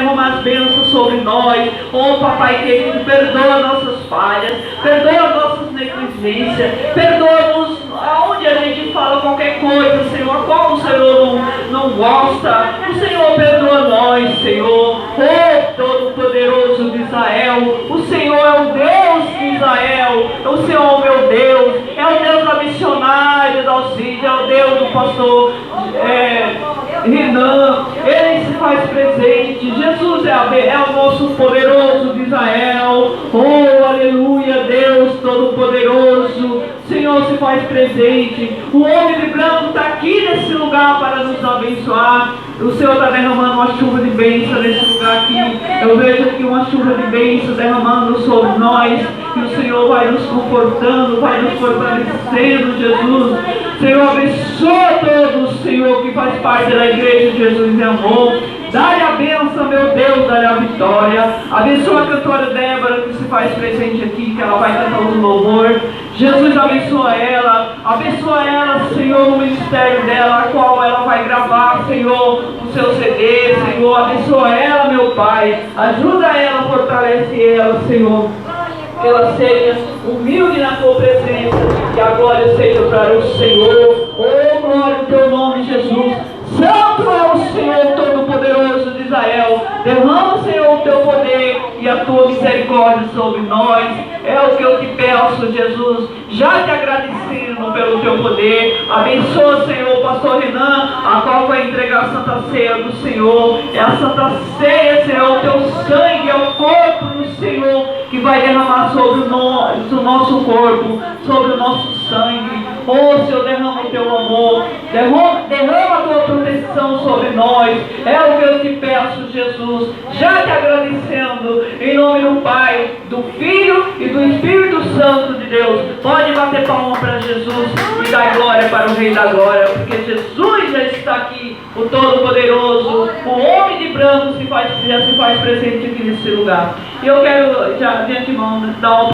derramar as bênçãos sobre nós. Oh, papai querido, perdoa nossas falhas, perdoa nossas negligências, perdoa-nos aonde a gente fala qualquer coisa, Senhor, a qual o Senhor não gosta. O Senhor perdoa nós, Senhor. Oh, Todo-Poderoso de Israel, o Senhor é o Deus de Israel, o Senhor é o meu Deus, é o Deus da missionária da Alcide, é o Deus do pastor Renan. Ele se faz presente. Jesus é o nosso poderoso de Israel. Oh, aleluia, Deus Todo-Poderoso, Senhor se faz presente. O homem de branco está aqui nesse lugar para nos abençoar. O Senhor está derramando uma chuva de bênção nesse lugar aqui. Eu vejo aqui uma chuva de bênção derramando sobre nós. E o Senhor vai nos confortando, vai nos fortalecendo, Jesus. Senhor, abençoa todos, Senhor, que faz parte da igreja de Jesus de amor. Dá-lhe a bênção, meu Deus, dá-lhe a vitória. Abençoa a cantora Débora, que se faz presente aqui, que ela vai cantar o louvor. Jesus, abençoa ela, Senhor, no ministério dela, a qual ela vai gravar, Senhor, o seu CD, Senhor. Abençoa ela, meu Pai. Ajuda ela, fortalece ela, Senhor. Que ela seja humilde na tua presença, que a glória seja para o Senhor. Oh, glória ao teu nome, Jesus. Santo é o Senhor Todo-Poderoso de Israel. Derrama, Senhor, o teu poder e a tua misericórdia sobre nós. É o que eu te peço, Jesus, já te agradecendo pelo teu poder. Abençoa, Senhor, o pastor Renan, a qual vai entregar a Santa Ceia do Senhor. É a Santa Ceia, Senhor, o teu sangue, é o corpo do Senhor que vai derramar sobre o nosso corpo, sobre o nosso sangue. Oh, Senhor, derrama o teu amor, derrama a tua proteção sobre nós. É o que eu te peço, Jesus, já te agradecendo, em nome do Pai, do Filho e do Espírito Santo de Deus. Pode bater palma para Jesus e dar glória para o Rei da Glória, porque Jesus já está aqui, o Todo-Poderoso, o homem de branco já se faz presente aqui nesse lugar. E eu quero já de antemão dar uma